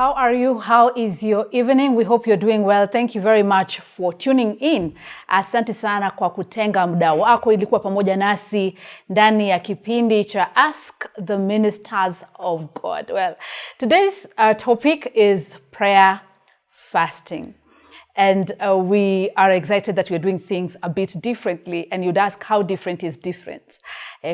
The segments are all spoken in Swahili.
How are you? How is your evening? We hope you're doing well. Thank you very much for tuning in. Asante sana kwa kutenga muda wako ilikuwa pamoja nasi ndani ya kipindi cha Ask the Ministers of God. Well, today's topic is prayer fasting. And we are excited that we're doing things a bit differently. And you'd ask how different is different.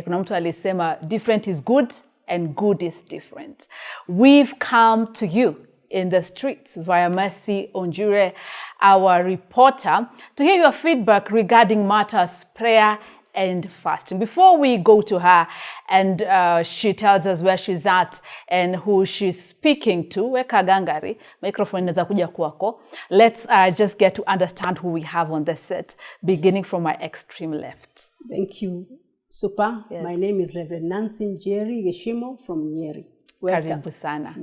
Kuna mtu alisema different is good and good is different. We've come to you in the streets via Mercy Onjure, our reporter, to hear your feedback regarding matters prayer and fasting. Before we go to her and she tells us where she's at and who she's speaking to, weka gangari, microphone inaweza kuja kwako. Let's just get to understand who we have on the set, beginning from my extreme left. Thank you, Super. Yes. My name is Reverend Nancy Jerry Geshimo from Nyeri. Welcome. Karibu sana.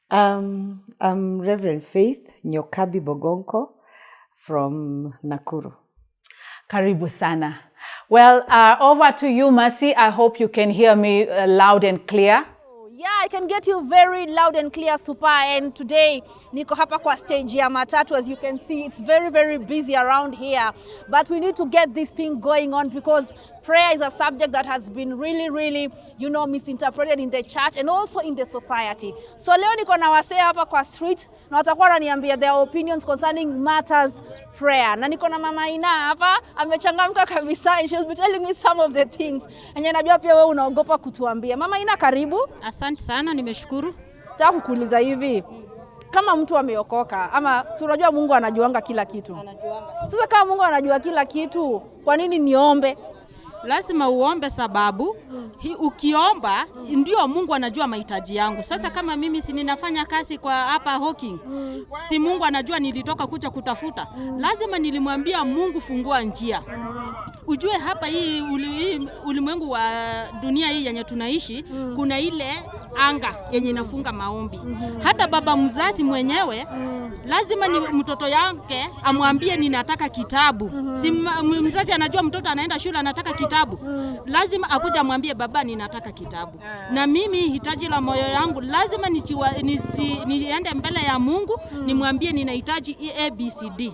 I'm Reverend Faith Nyokabi Bogonko from Nakuru. Karibu sana. Well, over to you, Mercy. I hope you can hear me loud and clear. Yeah, I can get you very loud and clear, Super. And today, niko hapa kwa stage ya matatu. As you can see, it's very, very busy around here. But we need to get this thing going on because prayer is a subject that has been really, misinterpreted in the church and also in the society. So leo niko na wasee hapa kwa street na watakuwa wananiambia their opinions concerning matters prayer. Na niko na Mama Ina hapa, amechangamka kabisa and she'll be telling me some of the things. Enye najua pia wewe unaogopa kutuambia. Mama Ina, karibu. Asante sana, nimeshukuru. Nataka kukuuliza hivi, kama mtu ameokoka ama si unajua Mungu anajuanga kila kitu. Anajuanga. Sasa kama Mungu anajua kila kitu, kwa nini niombe? Lazima uombe sababu ukiomba ndio Mungu anajua mahitaji yangu. Sasa kama mimi si ninafanya kazi kwa hapa Hawking, si Mungu anajua nilitoka kuja kutafuta. Lazima nilimwambia Mungu fungua njia. Ujue hapa hii ulimwengu wa dunia hii yenye tunaishi, kuna ile anga yenye inafunga maombi. Hata baba mzazi mwenyewe lazima ni mtoto yake amwambie ninataka kitabu. Si mzazi anajua mtoto anaenda shule anataka kitabu. Lazima akuja amwambie baba ninataka kitabu. Na mimi hitaji la moyo yangu lazima niende mbele ya Mungu nimwambie ninahitaji ABCD.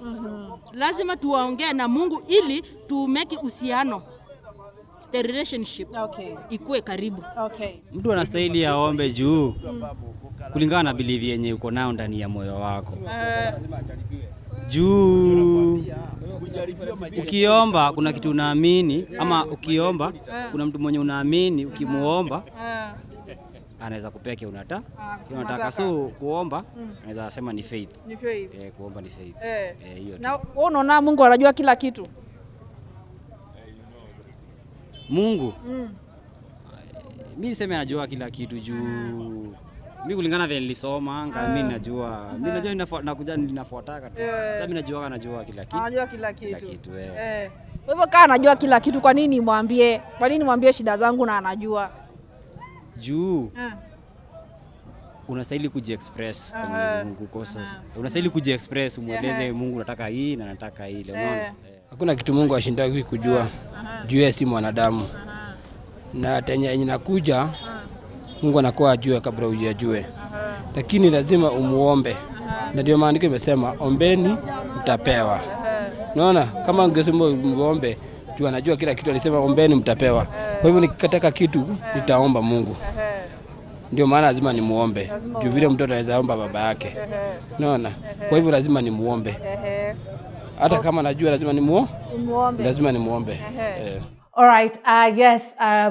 Lazima tuongee na Mungu ili tu make uhusiano, the relationship ikue karibu. Mtu anastahili aombe juu kulingana na belief yenye uko nayo ndani ya moyo wako. Juu ukiomba kuna kitu unaamini ama ukiomba kuna mtu mwenye unaamini ukimuomba anaweza kupea kile unataka. So kuomba anaweza sema ni faith. Ni faith. Kuomba ni faith. Hiyo. Na unaona Mungu anajua kila kitu. Mungu. Mimi niseme anajua kila kitu juu mimi kulingana vile nilisoma mimi najua. Mimi najua nakuja ninafuataka tu. Sasa mimi najua anajua kila kitu. Anajua kila kitu. Kila kitu Kwa hivyo kama anajua kila kitu, kwa nini mwambie? Kwa nini mwambie shida zangu na anajua? Juu unastahili kujiexpress kwa Mwenyezi Mungu kosa. Unastahili kujiexpress, umueleze Mungu nataka hii na nataka ile, unaona? Hakuna kitu Mungu ashindaki kujua. Juu yeye si mwanadamu. Na tenye inakuja Mungu anakuwa ajue kabla hujajue. Lakini lazima umuombe. Na ndio maandiko imesema ombeni mtapewa. Unaona, kama ungesema muombe juu anajua kila kitu, alisema ombeni mtapewa. Kwa hivyo nikitaka kitu nitaomba Mungu. Ndio maana lazima nimuombe. Juu vile mtoto anaweza omba baba yake. Unaona? Kwa hivyo lazima nimuombe. Hata kama najua lazima nimuombe. Lazima nimuombe. All right. Yes,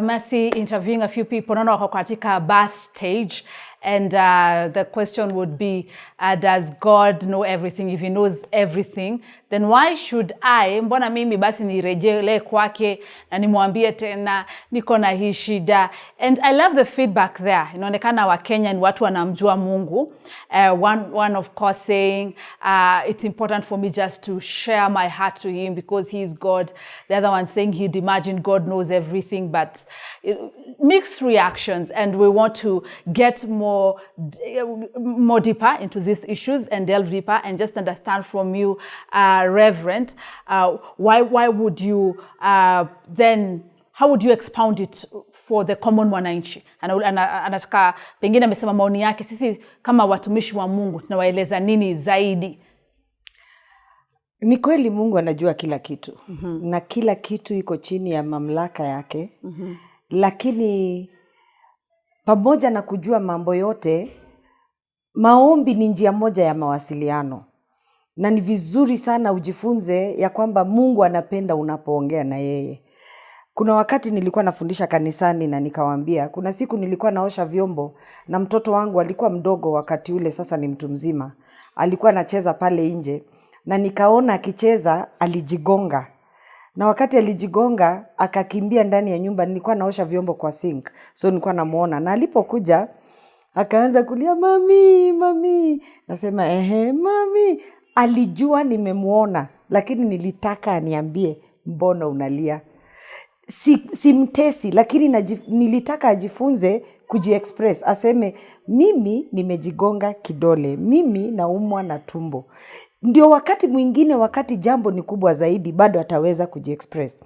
Mercy interviewing a few people. Naona wako katika bus stage. And the question would be, does God know everything? If he knows everything, then why should mbona mimi basi nirejele kwake na nimwambie tena niko na hii shida? And I love the feedback there. Inaonekana wa Kenya ni watu wanamjua Mungu. One of course saying, it's important for me just to share my heart to him because he is God. The other one saying he'd imagine God knows everything, but mixed reactions. And we want to get more deeper into these issues and delve deeper and just understand from you, Reverend, why would you then how would you expound it for the common mwananchi? Anataka pengine amesema maoni yake, sisi kama watumishi wa Mungu tunawaeleza nini zaidi? Ni kweli Mungu anajua kila kitu. Na kila kitu iko chini ya mamlaka yake. Lakini pamoja na kujua mambo yote, maombi ni njia moja ya mawasiliano. Na ni vizuri sana ujifunze ya kwamba Mungu anapenda unapoongea na yeye. Kuna wakati nilikuwa nafundisha kanisani na nikawaambia, kuna siku nilikuwa naosha vyombo na mtoto wangu alikuwa mdogo wakati ule, sasa ni mtu mzima. Alikuwa anacheza pale nje na nikaona akicheza alijigonga. Na wakati alijigonga akakimbia ndani ya nyumba, nilikuwa naosha vyombo kwa sink. So nilikuwa namuona na alipokuja akaanza kulia, mami, mami. Nasema mami. Alijua nimemuona, lakini nilitaka aniambie mbona unalia. Si mtesi, lakini nilitaka ajifunze kujiexpress. Aseme mimi nimejigonga kidole, mimi naumwa na tumbo. Ndio wakati mwingine, wakati jambo ni kubwa zaidi, bado ataweza kujiexpress.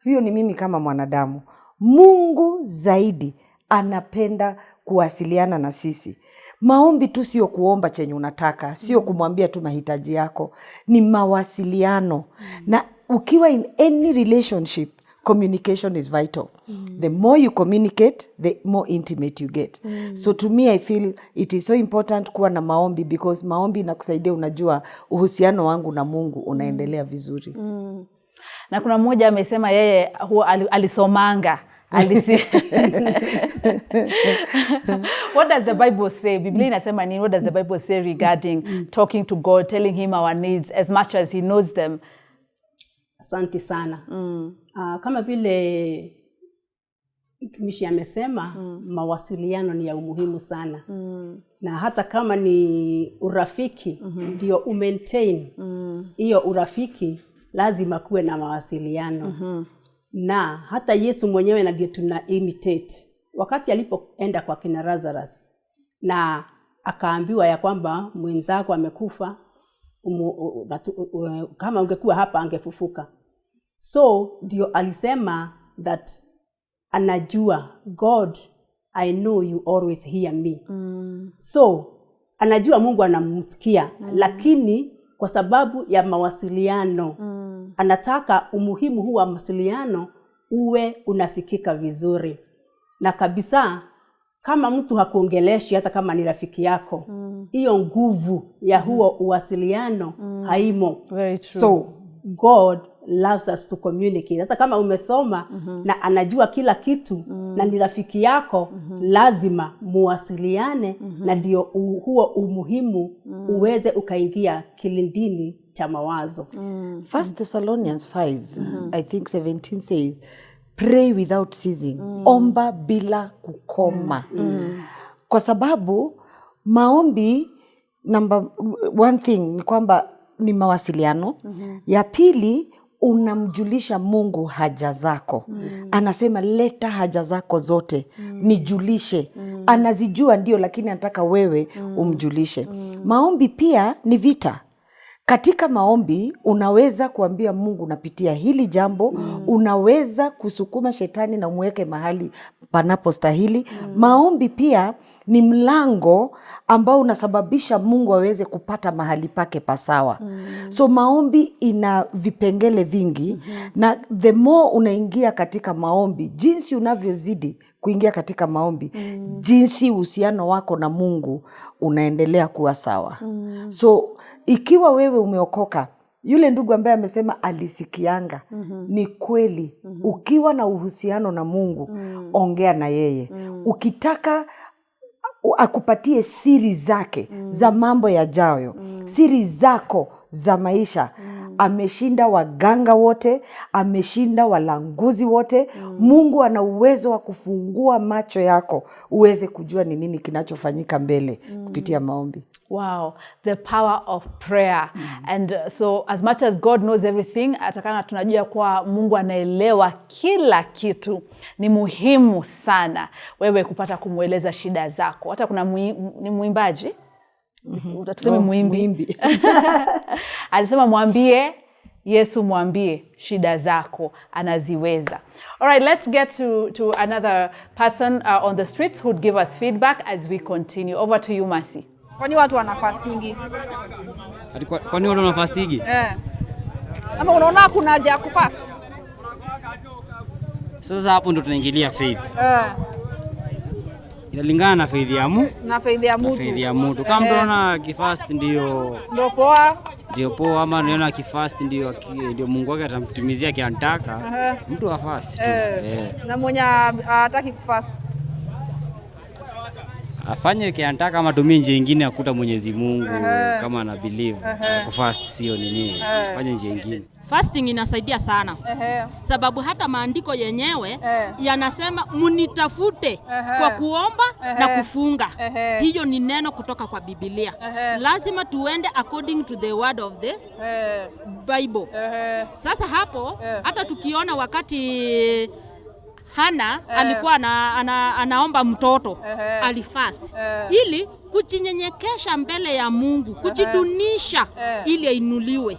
Hiyo ni mimi kama mwanadamu. Mungu zaidi anapenda kuwasiliana na sisi. Maombi tu sio kuomba chenye unataka, sio kumwambia tu mahitaji yako, ni mawasiliano. Na ukiwa in any relationship, communication is vital. The more you communicate, the more intimate you get. So to me, I feel it is so important kuwa na maombi, because maombi inakusaidia unajua uhusiano wangu na Mungu unaendelea vizuri. Na kuna mmoja amesema yeye alisomanga. What does the Bible say? Biblia inasema nini? What does the Bible say regarding talking to God, telling him our needs as much as he knows them? Asante sana. Kama vile mtumishi amesema, mawasiliano ni ya umuhimu sana. Na hata kama ni urafiki, ndio umaintain hiyo urafiki, lazima kuwe na mawasiliano. Na hata Yesu mwenyewe na ndio tuna imitate. Wakati alipoenda kwa kina Lazarus na akaambiwa ya kwamba mwenzako amekufa, kama ungekuwa hapa angefufuka. So ndio alisema that anajua, God, I know you always hear me. So anajua Mungu anamsikia, lakini kwa sababu ya mawasiliano, anataka umuhimu huu wa mawasiliano uwe unasikika vizuri. Na kabisa, kama mtu hakuongeleshi, hata kama ni rafiki yako, hiyo nguvu ya huo uwasiliano haimo. Very true. So God loves us to communicate. Hata kama umesoma na anajua kila kitu na ni rafiki yako, lazima muwasiliane, na ndio huo umuhimu uweze ukaingia kilindini cha mawazo. 1 Thessalonians 5, I think 17 says, pray without ceasing. Omba bila kukoma. Kwa sababu maombi, number one thing ni kwamba ni mawasiliano. Ya pili, unamjulisha Mungu haja zako. Anasema leta haja zako zote, nijulishe. Anazijua ndio, lakini anataka wewe umjulishe. Maombi pia ni vita. Katika maombi unaweza kuambia Mungu napitia hili jambo, unaweza kusukuma shetani na umweke mahali panapostahili. Maombi pia ni mlango ambao unasababisha Mungu aweze kupata mahali pake pasawa. So maombi ina vipengele vingi, na the more unaingia katika maombi, jinsi unavyozidi kuingia katika maombi, jinsi uhusiano wako na Mungu unaendelea kuwa sawa. So ikiwa wewe umeokoka, yule ndugu ambaye amesema alisikianga, ni kweli. Ukiwa na uhusiano na Mungu, ongea na yeye. Ukitaka akupatie siri zake za mambo yajayo, siri zako za maisha. Ameshinda waganga wote, ameshinda walanguzi wote. Mungu ana uwezo wa kufungua macho yako uweze kujua ni nini kinachofanyika mbele kupitia maombi. Wow, the power of prayer. And so as much as God knows everything, atakana tunajua kwa Mungu anaelewa kila kitu. Ni muhimu sana wewe kupata kumueleza shida zako. Hata kuna ni muimbaji, tuseme muimbi. Alisema mwambie Yesu mwambie shida zako anaziweza. All right, let's get to another person on the streets who would give us feedback as we continue. Over to you, Mercy. Kwani watu wana fastingi? Kwani watu wana fastingi? Ama unaona kuna haja ya kufast? Sasa hapo ndo tunaingilia faith. Inalingana na faith ya mtu. Na faith ya mtu. Faith ya mtu. Kama mtu anaona kifast ndio poa. Ndio poa, ama anaona kifast ndio Mungu wake atamtimizia kiantaka. Mtu wa fast tu. Na mwenye hataki kufast afanye kiantaka, ama tumie njia nyingine akuta Mwenyezi Mungu kama ana believe. Kufast sio nini. Fanye njia nyingine. Fasting inasaidia sana. Sababu hata maandiko yenyewe yanasema munitafute kwa kuomba na kufunga. Hiyo ni neno kutoka kwa Biblia. Lazima tuende according to the word of the Bible. Sasa hapo hata tukiona wakati Hana alikuwa anaomba mtoto, alifast ili kujinyenyekesha mbele ya Mungu, kujidunisha ili ainuliwe.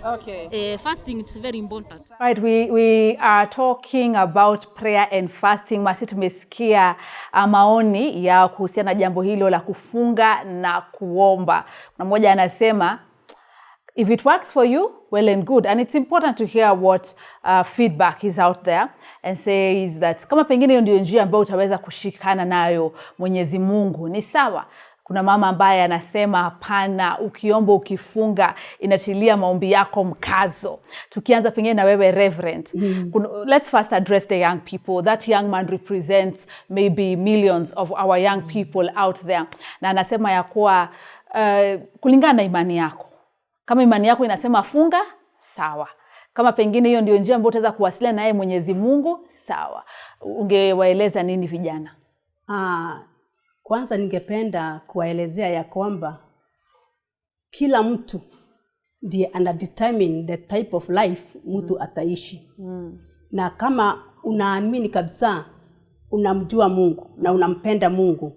Fasting is very important. Right, we are talking about prayer and fasting. Masi, tumesikia maoni ya kuhusiana na jambo hilo la kufunga na kuomba. Kuna mmoja anasema if it works for you, well and good. And it's important to hear what feedback is out there and says that kama pengine hiyo ndio njia ambayo utaweza kushikana nayo Mwenyezi Mungu, ni sawa. Kuna mama ambaye anasema hapana, ukiomba ukifunga inatilia maombi yako mkazo. Tukianza pengine na wewe Reverend. Let's first address the young people. That young man represents maybe millions of our young people out there. Na anasema ya kuwa kulingana na imani yako. Kama imani yako inasema funga, sawa. Kama pengine hiyo ndio njia ambayo utaweza kuwasiliana naye Mwenyezi Mungu, sawa. Ungewaeleza nini vijana? Kwanza ningependa kuwaelezea ya kwamba kila mtu ndiye anadetermine the type of life mtu ataishi. Na kama unaamini kabisa unamjua Mungu na unampenda Mungu,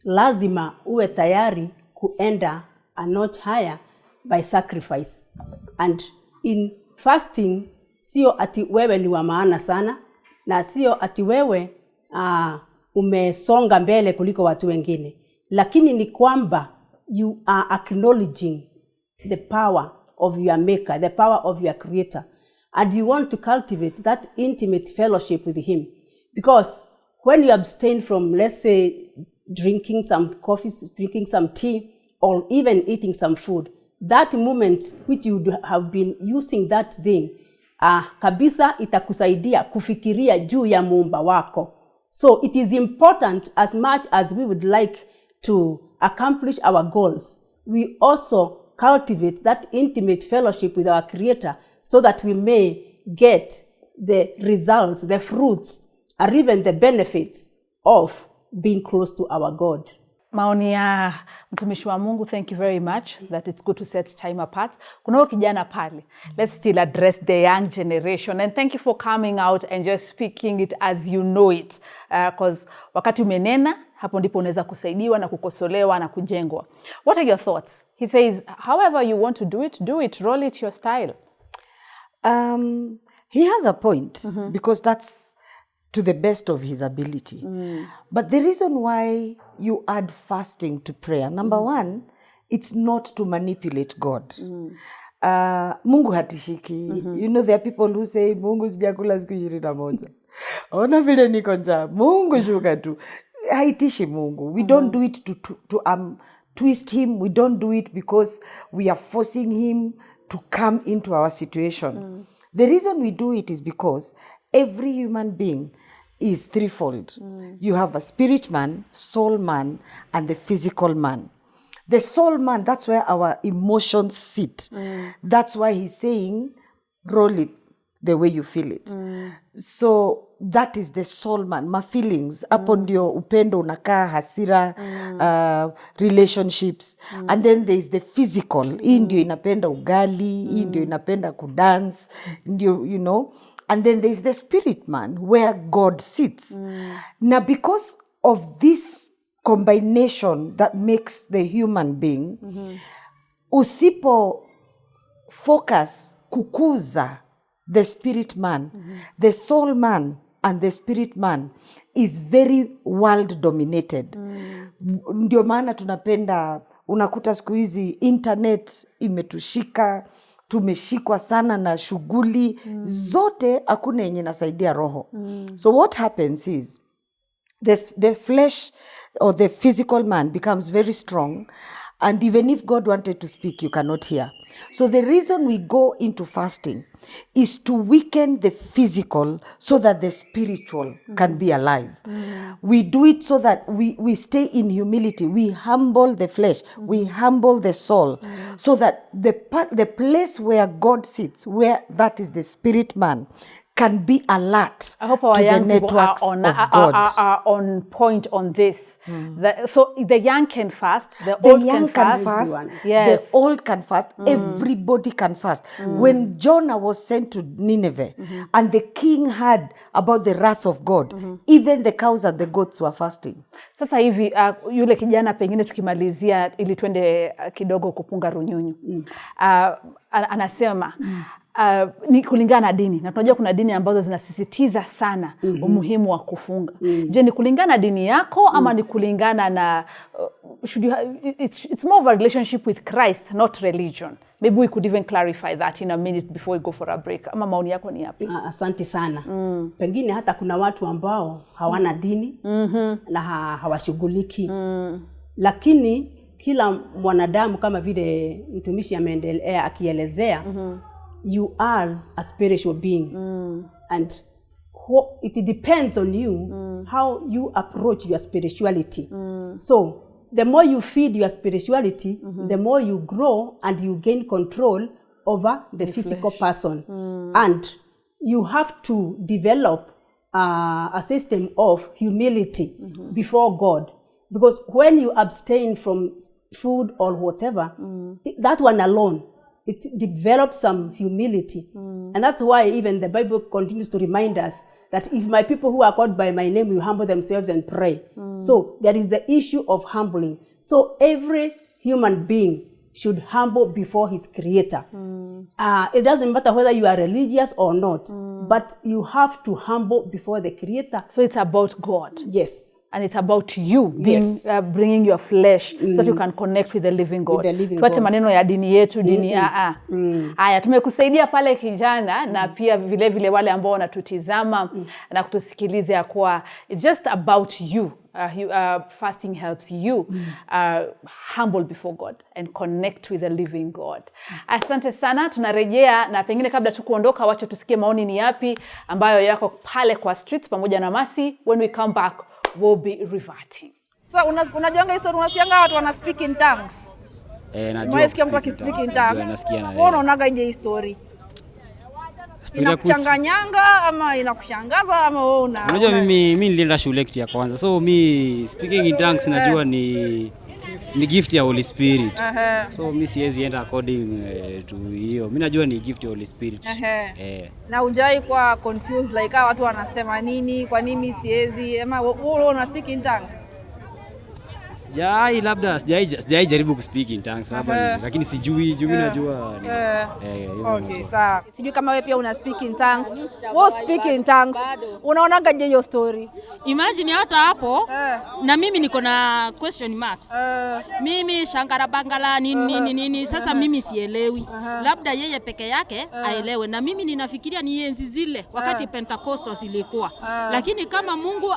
lazima uwe tayari kuenda a notch higher by sacrifice. And in fasting, sio ati wewe ni wa maana sana, na sio ati wewe umesonga mbele kuliko watu wengine, lakini ni kwamba you are acknowledging the power of your maker, the power of your creator, and you want to cultivate that intimate fellowship with him. Because when you abstain from, let's say, drinking some coffee, drinking some tea, or even eating some food, that moment which you have been using that thing, kabisa itakusaidia kufikiria juu ya Muumba wako. So it is important, as much as we would like to accomplish our goals, we also cultivate that intimate fellowship with our Creator so that we may get the results, the fruits, or even the benefits of being close to our God. Maoni ya mtumishi wa Mungu, thank you very much that it's good to set time apart. Kuna kijana pale. Let's still address the young generation, and thank you for coming out and just speaking it as you know it, because wakati umenena hapo ndipo unaweza kusaidiwa na kukosolewa na kujengwa. What are your thoughts? He says, however you want to do it, roll it your style. He has a point, because that's to the best of his ability. But the reason why you add fasting to prayer, number one, it's not to manipulate God. Mungu hatishiki. You know, there are people who say, Mungu sijakula siku 21. Ona vile niko njaa. Mungu shuka tu. Haitishi Mungu. We don't do it to twist him. We don't do it because we are forcing him to come into our situation. The reason we do it is because every human being is threefold. You have a spirit man, soul man, and the physical man. The soul man, that's where our emotions sit. That's why he's saying, roll it the way you feel it. So that is the soul man. My feelings, hapo ndio upendo unakaa, hasira, relationships. And then there is the physical. Hii ndio inapenda ugali, hii ndio inapenda kudance, ndio, you know. And then there is the spirit man, where God sits. Now, because of this combination that makes the human being, usipo focus kukuza the spirit man, the soul man and the spirit man is very world dominated. Ndio maana tunapenda, unakuta siku hizi internet imetushika, tumeshikwa sana na shughuli zote, hakuna yenye nasaidia roho. So what happens is the flesh or the physical man becomes very strong, and even if God wanted to speak, you cannot hear. So the reason we go into fasting is to weaken the physical so that the spiritual can be alive. We do it so that we stay in humility. We humble the flesh. We humble the soul. So that the place where God sits, where that is the spirit man, can be alert. I hope our to young the people are networks on, of God. are on point on this. So the young can fast, the The old young can can fast. fast, Yes. the old can fast, everybody can fast. When Jonah was sent to Nineveh and the king heard about the wrath of God, even the cows and the goats were fasting. Sasa hivi yule kijana pengine tukimalizia ili twende kidogo kupunga runyunyu. Anasema ni kulingana na dini, na tunajua kuna dini ambazo zinasisitiza sana umuhimu wa kufunga. Je, ni kulingana na dini yako ama ni kulingana na it's more of a relationship with Christ, not religion? Maybe we could even clarify that in a minute before we go for a break. Ama maoni yako ni yapi? Asante sana. Pengine hata kuna watu ambao hawana dini na hawashughuliki. Lakini kila mwanadamu, kama vile mtumishi ameendelea akielezea, you are a spiritual being, and it depends on you how you approach your spirituality. So the more you feed your spirituality, the more you grow and you gain control over the physical person. And you have to develop a system of humility before God, because when you abstain from food or whatever, that one alone, it develops some humility. And that's why even the Bible continues to remind us that if my people who are called by my name will humble themselves and pray. So there is the issue of humbling. So every human being should humble before his creator. It doesn't matter whether you are religious or not, but you have to humble before the creator. So it's about God. Yes. And it's about you being, bringing your flesh so that you can connect with the living God. Tuache maneno ya dini yetu, dini Haya, tumekusaidia pale kijana na pia vile vile wale ambao wanatutizama na kutusikiliza ya kuwa it's just about you. Fasting helps you humble before God and connect with the living God. Asante sana, tunarejea na pengine kabla tukuondoka, wacha tusikie maoni ni yapi ambayo yako pale kwa streets pamoja na Masi. When we come back, we'll be reverting. So unajuanga history, unasianga watu wana speak in tongues. Najua. Unasikia mtu akispeak in tongues. Nasikia na wewe unaonaga je history? Inakuchanganyanga ama inakushangaza ama wewe una? Unajua mimi nilienda shule kitu ya kwanza. So mi speaking in tongues najua ni gift ya Holy Spirit. So mi siwezi enda according to hiyo. Mimi najua ni gift ya Holy Spirit. Na hujai kwa confused like watu wanasema nini, kwa nini siwezi, ama wewe una speak in tongues? Sijai jaribu kuspeak in tongues lakini sijui najua okay, sawa. Sijui kama wewe pia una speak in tongues. Wewe speak in tongues. Unaonaga je hiyo story? Imagine hata hapo na mimi niko na question marks. Mimi shangara bangala nini sasa mimi sielewi. Labda yeye peke yake aelewe, na mimi ninafikiria ni enzi zile wakati Pentecostal ilikuwa. Lakini kama Mungu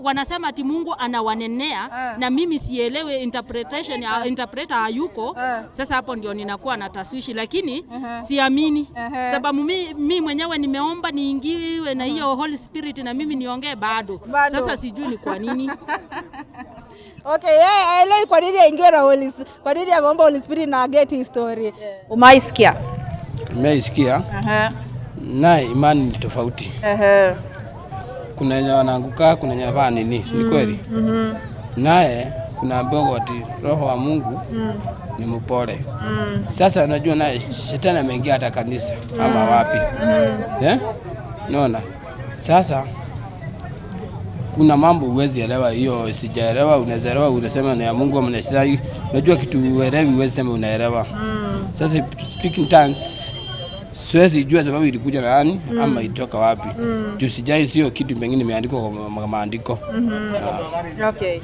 wanasema ati Mungu anawanenea na mimi sielewe interpretation ya interpreter hayuko, sasa hapo ndio ninakuwa na taswishi, lakini siamini sababu mimi mwenyewe nimeomba niingiwe na hiyo Holy Spirit na mimi niongee bado. Sasa sijui ni kwa nini. Okay, aelewi kwa nini aingiwe na Holy Spirit, kwa nini ameomba Holy Spirit na get history. Umaisikia? Umeisikia? Na imani ni tofauti. Kuna wenye wanaanguka, kuna wenye wanafanya nini, ni kweli? Naye kuna mbogo ati roho wa Mungu ni mpole. Sasa unajua naye shetani ameingia hata kanisa ama wapi. Naona sasa kuna mambo huwezi elewa, hiyo sijaelewa, unaweza elewa unasema ni ya Mungu ama ni shetani. Unajua kitu uelewi huwezi sema unaelewa. Sasa speaking tongues siwezi jua sababu ilikuja na nani ama itoka wapi. Juu sijai sio kitu pengine imeandikwa kwa maandiko. Okay.